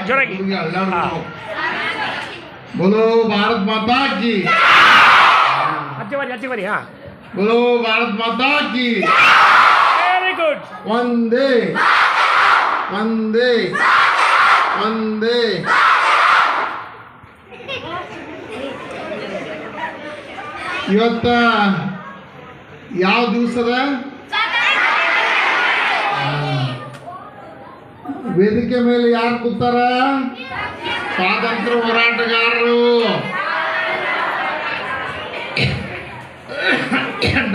ಜೋರಾಗಿ बोलो भारत माता की, अच्छी बारी हाँ बोलो भारत माता की। वेरी गुड वंदे वंदे वंदे। ಇವತ್ತ ಯಾವ ದಿವಸದ ವೇದಿಕೆ ಮೇಲೆ ಯಾರು ಕೂತಾರ? ಸ್ವಾತಂತ್ರ್ಯ ಹೋರಾಟಗಾರರು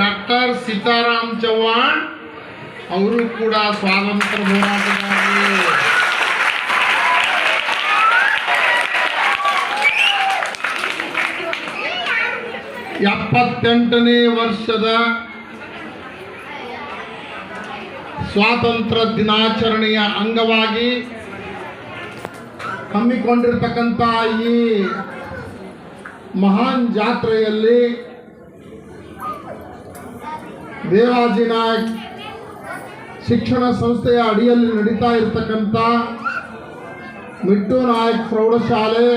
ಡಾಕ್ಟರ್ ಸೀತಾರಾಮ್ ಚೌಹಾಣ್ ಅವರು ಕೂಡ ಸ್ವಾತಂತ್ರ್ಯ ಹೋರಾಟಗಾರರು. ಎಪ್ಪತ್ತೆಂಟನೇ ವರ್ಷದ ಸ್ವಾತಂತ್ರ್ಯ ದಿನಾಚರಣೆಯ ಅಂಗವಾಗಿ ಹಮ್ಮಿಕೊಂಡಿರ್ತಕ್ಕಂಥ ಈ ಮಹಾನ್ ಜಾತ್ರೆಯಲ್ಲಿ ದೇವಾಜಿ ನಾಯಕ್ ಶಿಕ್ಷಣ ಸಂಸ್ಥೆಯ ಅಡಿಯಲ್ಲಿ ನಡೀತಾ ಇರತಕ್ಕಂಥ ಮಿಟ್ಟು ನಾಯಕ್ ಪ್ರೌಢಶಾಲೆ,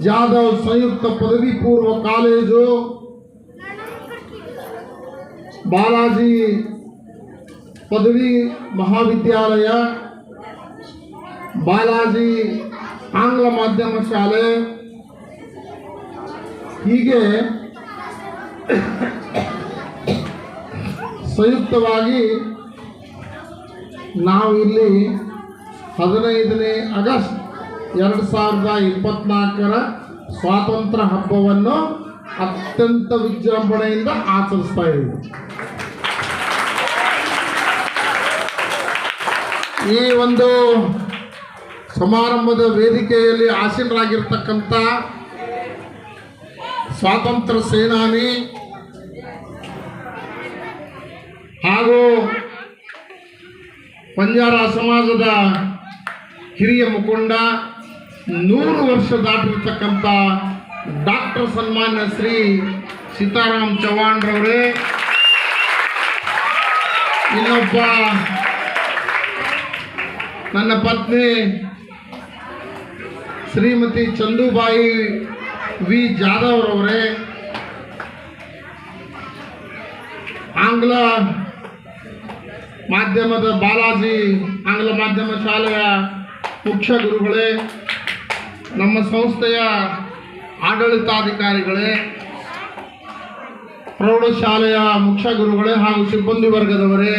ಜಾಧವ್ ಸಂಯುಕ್ತ ಪದವಿ ಪೂರ್ವ ಕಾಲೇಜು, ಬಾಲಾಜಿ ಪದವಿ ಮಹಾವಿದ್ಯಾಲಯ, ಬಾಲಾಜಿ ಆಂಗ್ಲ ಮಾಧ್ಯಮ ಶಾಲೆ, ಹೀಗೆ ಸಂಯುಕ್ತವಾಗಿ ನಾವು ಇಲ್ಲಿ 15ನೇ ಆಗಸ್ಟ್ 2024 ಸ್ವಾತಂತ್ರ್ಯ ಹಬ್ಬವನ್ನು ಅತ್ಯಂತ ವಿಜೃಂಭಣೆಯಿಂದ ಆಚರಿಸ್ತಾ ಇದ್ದೀವಿ. ಈ ಒಂದು ಸಮಾರಂಭದ ವೇದಿಕೆಯಲ್ಲಿ ಆಸೀನರಾಗಿರ್ತಕ್ಕಂಥ ಸ್ವಾತಂತ್ರ್ಯ ಸೇನಾನಿ ಹಾಗೂ ಬಂಜಾರ ಸಮಾಜದ ಹಿರಿಯ ಮುಖಂಡ, 100 ವರ್ಷ ದಾಟಿರ್ತಕ್ಕಂಥ ಡಾಕ್ಟರ್ ಸನ್ಮಾನ್ಯ ಶ್ರೀ ಸೀತಾರಾಮ್ ಚೌಹಾಣ್ ರವರೇ, ಇನ್ನೊಬ್ಬ ನನ್ನ ಪತ್ನಿ ಶ್ರೀಮತಿ ಚಂದುಬಾಯಿ ವಿ ಜಾಧವ್ ರವರೇ, ಆಂಗ್ಲ ಮಾಧ್ಯಮದ ಬಾಲಾಜಿ ಆಂಗ್ಲ ಮಾಧ್ಯಮ ಶಾಲೆಯ ಮುಖ್ಯ ಗುರುಗಳೇ, ನಮ್ಮ ಸಂಸ್ಥೆಯ ಆಡಳಿತಾಧಿಕಾರಿಗಳೇ, ಪ್ರೌಢಶಾಲೆಯ ಮುಖ್ಯ ಗುರುಗಳೇ ಹಾಗೂ ಸಿಬ್ಬಂದಿ ವರ್ಗದವರೇ,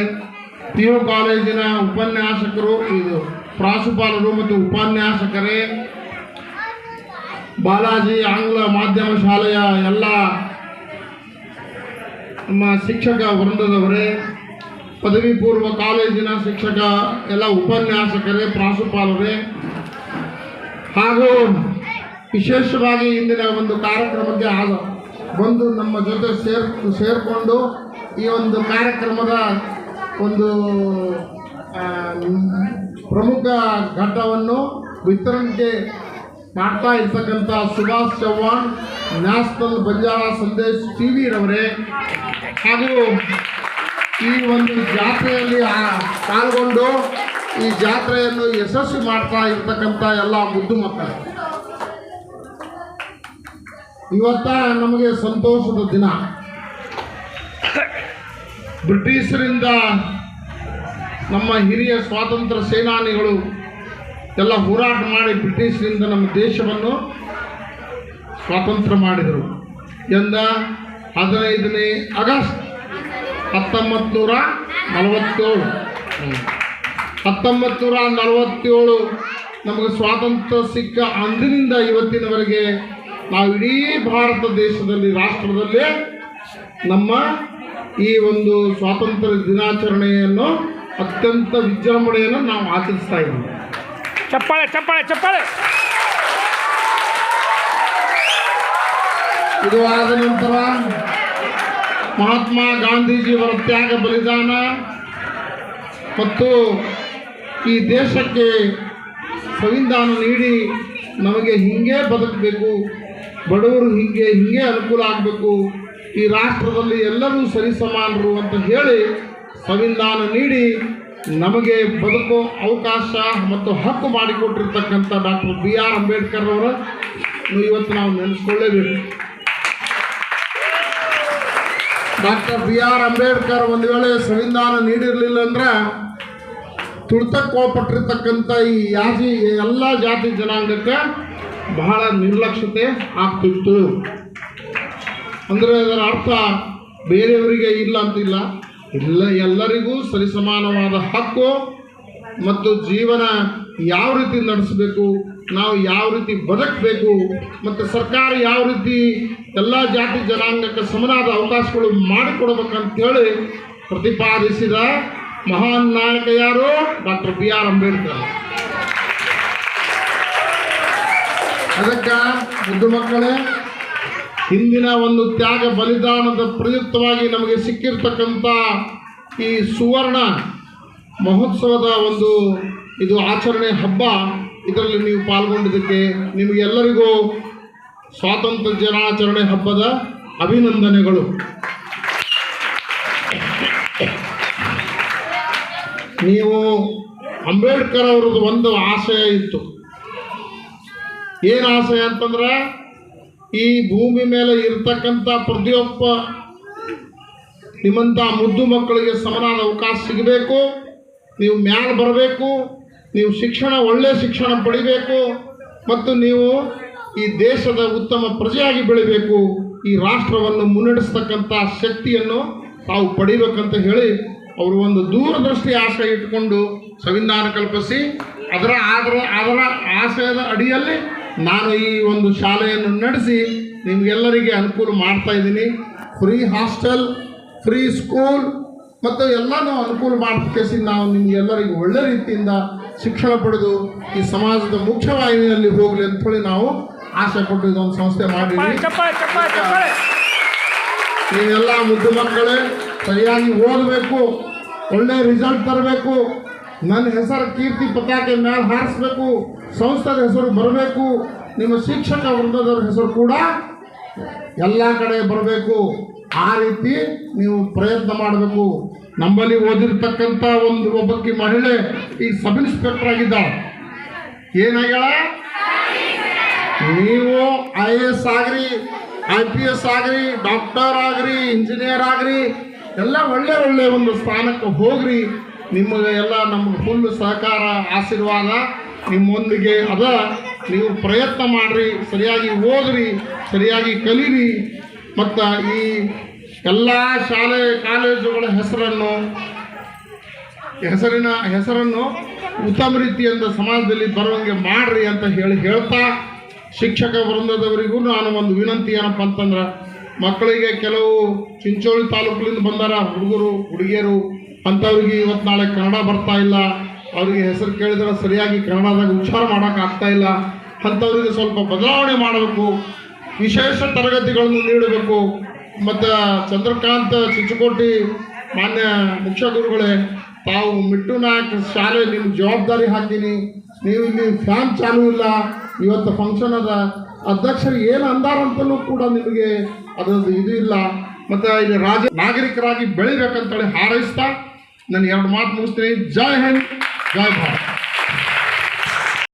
PU ಕಾಲೇಜಿನ ಉಪನ್ಯಾಸಕರು, ಇದು ಪ್ರಾಂಶುಪಾಲರು ಮತ್ತು ಉಪನ್ಯಾಸಕರೇ, ಬಾಲಾಜಿ ಆಂಗ್ಲ ಮಾಧ್ಯಮ ಶಾಲೆಯ ಎಲ್ಲ ನಮ್ಮ ಶಿಕ್ಷಕ ವೃಂದದವರೇ, ಪದವಿ ಪೂರ್ವ ಕಾಲೇಜಿನ ಶಿಕ್ಷಕ ಎಲ್ಲ ಉಪನ್ಯಾಸಕರೇ, ಪ್ರಾಂಶುಪಾಲರೇ, ಹಾಗೂ ವಿಶೇಷವಾಗಿ ಇಂದಿನ ಒಂದು ಕಾರ್ಯಕ್ರಮಕ್ಕೆ ಬಂದು ನಮ್ಮ ಜೊತೆ ಸೇರಿಕೊಂಡು ಈ ಒಂದು ಕಾರ್ಯಕ್ರಮದ ಒಂದು ಪ್ರಮುಖ ಘಟ್ಟವನ್ನು ವಿತರಣೆಗೆ ಮಾಡ್ತಾ ಇರ್ತಕ್ಕಂಥ ಸುಭಾಷ್ ಚೌಹಾಣ್ ನ್ಯಾಷನಲ್ ಬಂಜಾರ ಸಂದೇಶ್ TV ರವರೇ, ಹಾಗೂ ಈ ಒಂದು ಜಾತ್ರೆಯಲ್ಲಿ ಪಾಲ್ಗೊಂಡು ಈ ಜಾತ್ರೆಯನ್ನು ಯಶಸ್ವಿ ಮಾಡ್ತಾ ಇರ್ತಕ್ಕಂಥ ಎಲ್ಲ ಮುದ್ದು ಮಕ್ಕಳು, ಇವತ್ತ ನಮಗೆ ಸಂತೋಷದ ದಿನ. ಬ್ರಿಟಿಷರಿಂದ ನಮ್ಮ ಹಿರಿಯ ಸ್ವಾತಂತ್ರ್ಯ ಸೇನಾನಿಗಳು ಎಲ್ಲ ಹೋರಾಟ ಮಾಡಿ ಬ್ರಿಟಿಷರಿಂದ ನಮ್ಮ ದೇಶವನ್ನು ಸ್ವಾತಂತ್ರ್ಯ ಮಾಡಿದರು. 15ನೇ ಆಗಸ್ಟ್ 1947 ನಮಗೆ ಸ್ವಾತಂತ್ರ್ಯ ಸಿಕ್ಕ ಅಂದಿನಿಂದ ಇವತ್ತಿನವರೆಗೆ ನಾವು ಇಡೀ ಭಾರತ ದೇಶದಲ್ಲಿ, ರಾಷ್ಟ್ರದಲ್ಲೇ ನಮ್ಮ ಈ ಒಂದು ಸ್ವಾತಂತ್ರ್ಯ ದಿನಾಚರಣೆಯನ್ನು ಅತ್ಯಂತ ವಿಜೃಂಭಣೆಯನ್ನು ನಾವು ಆಚರಿಸ್ತಾ ಇದ್ದೀವಿ. ಚಪ್ಪಾಳೆ ಚಪ್ಪಾಳೆ ಚಪ್ಪಾಳೆ. ಇದು ಆದ ನಂತರ ಮಹಾತ್ಮ ಗಾಂಧೀಜಿಯವರ ತ್ಯಾಗ ಬಲಿದಾನ ಮತ್ತು ಈ ದೇಶಕ್ಕೆ ಸಂವಿಧಾನ ನೀಡಿ ನಮಗೆ ಹಿಂಗೆ ಬದುಕಬೇಕು, ಬಡವರು ಹಿಂಗೆ ಅನುಕೂಲ ಆಗಬೇಕು, ಈ ರಾಷ್ಟ್ರದಲ್ಲಿ ಎಲ್ಲರೂ ಸರಿಸಮಾನರು ಅಂತ ಹೇಳಿ ಸಂವಿಧಾನ ನೀಡಿ ನಮಗೆ ಬದುಕೋ ಅವಕಾಶ ಮತ್ತು ಹಕ್ಕು ಮಾಡಿಕೊಟ್ಟಿರ್ತಕ್ಕಂಥ ಡಾಕ್ಟರ್ BR ಅಂಬೇಡ್ಕರ್ ಅವರ ಇವತ್ತು ನಾವು ನೆನೆಸ್ಕೊಳ್ಳೇಬೇಕು. ಡಾಕ್ಟರ್ BR ಅಂಬೇಡ್ಕರ್ ಒಂದು ವೇಳೆ ಸಂವಿಧಾನ ನೀಡಿರಲಿಲ್ಲ ಅಂದ್ರೆ ತುಳಿತಕ್ಕೊಳಪಟ್ಟಿರ್ತಕ್ಕಂಥ ಈ ಎಲ್ಲ ಜಾತಿ ಜನಾಂಗಕ್ಕೆ ಬಹಳ ನಿರ್ಲಕ್ಷ್ಯತೆ ಆಗ್ತಿತ್ತು. ಅಂದರೆ ಅದರ ಅರ್ಥ ಬೇರೆಯವರಿಗೆ ಇಲ್ಲ ಅಂತಿಲ್ಲ, ಎಲ್ಲರಿಗೂ ಸರಿಸಮಾನವಾದ ಹಕ್ಕು ಮತ್ತು ಜೀವನ ಯಾವ ರೀತಿ ನಡೆಸಬೇಕು, ನಾವು ಯಾವ ರೀತಿ ಬದುಕಬೇಕು ಮತ್ತು ಸರ್ಕಾರ ಯಾವ ರೀತಿ ಎಲ್ಲ ಜಾತಿ ಜನಾಂಗಕ್ಕೆ ಸಮನಾದ ಅವಕಾಶಗಳು ಮಾಡಿಕೊಡ್ಬೇಕಂತೇಳಿ ಪ್ರತಿಪಾದಿಸಿದ ಮಹಾನ್ ನಾಯಕ ಯಾರು? Doctor BR Ambedkar. ಅದಕ್ಕೆ ಮುದ್ದು ಮಕ್ಕಳೇ, ಹಿಂದಿನ ಒಂದು ತ್ಯಾಗ ಬಲಿದಾನದ ಪ್ರಯುಕ್ತವಾಗಿ ನಮಗೆ ಸಿಕ್ಕಿರ್ತಕ್ಕಂಥ ಈ ಸುವರ್ಣ ಮಹೋತ್ಸವದ ಒಂದು ಇದು ಆಚರಣೆ ಹಬ್ಬ, ಇದರಲ್ಲಿ ನೀವು ಪಾಲ್ಗೊಂಡಿದ್ದಕ್ಕೆ ನಿಮಗೆಲ್ಲರಿಗೂ ಸ್ವಾತಂತ್ರ್ಯ ದಿನಾಚರಣೆ ಹಬ್ಬದ ಅಭಿನಂದನೆಗಳು. ನೀವು ಅಂಬೇಡ್ಕರ್ ಅವ್ರದ್ದು ಒಂದು ಆಶಯ ಇತ್ತು. ಏನು ಆಶಯ ಅಂತಂದ್ರೆ, ಈ ಭೂಮಿ ಮೇಲೆ ಇರ್ತಕ್ಕಂಥ ಪ್ರತಿಯೊಬ್ಬ ನಿಮ್ಮಂಥ ಮುದ್ದು ಮಕ್ಕಳಿಗೆ ಸಮನಾದ ಅವಕಾಶ ಸಿಗಬೇಕು, ನೀವು ಮ್ಯಾಲೆ ಬರಬೇಕು, ನೀವು ಒಳ್ಳೆಯ ಶಿಕ್ಷಣ ಪಡಿಬೇಕು ಮತ್ತು ನೀವು ಈ ದೇಶದ ಉತ್ತಮ ಪ್ರಜೆಯಾಗಿ ಬೆಳಿಬೇಕು, ಈ ರಾಷ್ಟ್ರವನ್ನು ಮುನ್ನಡೆಸ್ತಕ್ಕಂಥ ಶಕ್ತಿಯನ್ನು ತಾವು ಪಡಿಬೇಕಂತ ಹೇಳಿ ಅವರು ಒಂದು ದೂರದೃಷ್ಟಿ ಆಶಯ ಇಟ್ಟುಕೊಂಡು ಸಂವಿಧಾನ ಕಲ್ಪಿಸಿ ಅದರ ಆಶಯದ ಅಡಿಯಲ್ಲಿ ನಾನು ಈ ಒಂದು ಶಾಲೆಯನ್ನು ನಡೆಸಿ ನಿಮಗೆಲ್ಲರಿಗೆ ಅನುಕೂಲ ಮಾಡ್ತಾ ಇದ್ದೀನಿ. ಫ್ರೀ ಹಾಸ್ಟೆಲ್, ಫ್ರೀ ಸ್ಕೂಲ್ ಮತ್ತು ಎಲ್ಲನೂ ಅನುಕೂಲ ಮಾಡ್ಕೇಸಿ ನಾವು ನಿಮಗೆಲ್ಲರಿಗೂ ಒಳ್ಳೆ ರೀತಿಯಿಂದ ಶಿಕ್ಷಣ ಪಡೆದು ಈ ಸಮಾಜದ ಮುಖ್ಯವಾಹಿನಿಯಲ್ಲಿ ಹೋಗಲಿ ಅಂಥೇಳಿ ನಾವು ಆಸೆ ಪಟ್ಟು ಇದೊಂದು ಸಂಸ್ಥೆ ಮಾಡಿದ್ವಿ. ನೀವೆಲ್ಲ ಮುದ್ದು ಮಕ್ಕಳೇ ಸರಿಯಾಗಿ ಓದಬೇಕು, ಒಳ್ಳೆಯ ರಿಸಲ್ಟ್ ತರಬೇಕು, ನನ್ನ ಹೆಸರು ಕೀರ್ತಿ ಪತಾಕೆ ಮೇಲೆ ಹಾರಿಸ್ಬೇಕು, ಸಂಸ್ಥೆದ ಹೆಸರು ಬರಬೇಕು, ನಿಮ್ಮ ಶಿಕ್ಷಕ ವೃಂದದವ್ರ ಹೆಸರು ಕೂಡ ಎಲ್ಲ ಕಡೆ ಬರಬೇಕು. ಆ ರೀತಿ ನೀವು ಪ್ರಯತ್ನ ಮಾಡಬೇಕು. ನಮ್ಮಲ್ಲಿ ಓದಿರ್ತಕ್ಕಂಥ ಒಬ್ಬಕ್ಕೆ ಮಹಿಳೆ ಈಗ ಸಬ್ ಇನ್ಸ್ಪೆಕ್ಟರ್ ಆಗಿದ್ದಾಳೆ. ಏನಾಗ್ಯಾಳ? ನೀವು IAS ಆಗ್ರಿ, IPS ಆಗ್ರಿ, ಡಾಕ್ಟರ್ ಆಗ್ರಿ, ಇಂಜಿನಿಯರ್ ಆಗ್ರಿ, ಎಲ್ಲ ಒಳ್ಳೆ ಒಂದು ಸ್ಥಾನಕ್ಕೆ ಹೋಗ್ರಿ. ನಿಮಗೆ ಎಲ್ಲ ನಮಗೆ ಫುಲ್ ಸಹಕಾರ ಆಶೀರ್ವಾದ ನಿಮ್ಮೊಂದಿಗೆ ಅದ. ನೀವು ಪ್ರಯತ್ನ ಮಾಡಿರಿ, ಸರಿಯಾಗಿ ಓದ್ರಿ, ಸರಿಯಾಗಿ ಕಲೀರಿ ಮತ್ತು ಈ ಎಲ್ಲ ಶಾಲೆ ಕಾಲೇಜುಗಳ ಹೆಸರನ್ನು ಉತ್ತಮ ರೀತಿಯಿಂದ ಸಮಾಜದಲ್ಲಿ ಬರುವಂಗೆ ಮಾಡ್ರಿ ಅಂತ ಹೇಳ್ತಾ ಶಿಕ್ಷಕ ವೃಂದದವರಿಗೂ ನಾನು ಒಂದು ವಿನಂತಿ ಏನಪ್ಪ ಅಂತಂದ್ರೆ, ಮಕ್ಕಳಿಗೆ ಕೆಲವು ಚಿಂಚೋಳಿ ತಾಲೂಕಿನಿಂದ ಬಂದಾರ ಹುಡುಗರು ಹುಡುಗಿಯರು, ಅಂಥವ್ರಿಗೆ ಇವತ್ತು ನಾಳೆ ಕನ್ನಡ ಬರ್ತಾ ಇಲ್ಲ, ಅವರಿಗೆ ಹೆಸರು ಕೇಳಿದ್ರೆ ಸರಿಯಾಗಿ ಕನ್ನಡದಾಗ ಉಚ್ಚಾರ ಮಾಡೋಕ್ಕಾಗ್ತಾ ಇಲ್ಲ, ಅಂಥವ್ರಿಗೆ ಸ್ವಲ್ಪ ಬದಲಾವಣೆ ಮಾಡಬೇಕು, ವಿಶೇಷ ತರಗತಿಗಳನ್ನು ನೀಡಬೇಕು. ಮತ್ತು ಚಂದ್ರಕಾಂತ್ ಚಿಚ್ಚಕೋಟಿ ಮಾನ್ಯ ಮುಖ್ಯ ಗುರುಗಳೇ, ತಾವು ಮಿಟ್ಟು ನಾಯಕ್ ಶಾಲೆ ನಿಮ್ಗೆ ಜವಾಬ್ದಾರಿ ಹಾಕೀನಿ. ನೀವು ಇಲ್ಲಿ ಫ್ಯಾನ್ ಚಾಲೂ ಇಲ್ಲ, ಇವತ್ತು ಫಂಕ್ಷನ್ ಅದ, ಅಧ್ಯಕ್ಷರು ಏನು ಅಂದಾರಂತಲೂ ಕೂಡ ನಿಮಗೆ ಅದೊಂದು ಇದು ಇಲ್ಲ. ಮತ್ತು ಇಲ್ಲಿ ನಾಗರಿಕರಾಗಿ ಬೆಳಿಬೇಕಂತೇಳಿ ಹಾರೈಸ್ತಾ ನಾನು 2 ಮಾತು ಮುಗಿಸ್ತೀನಿ. ಜೈ ಹಿಂದ್, ಜೈ ಭಾರತ್.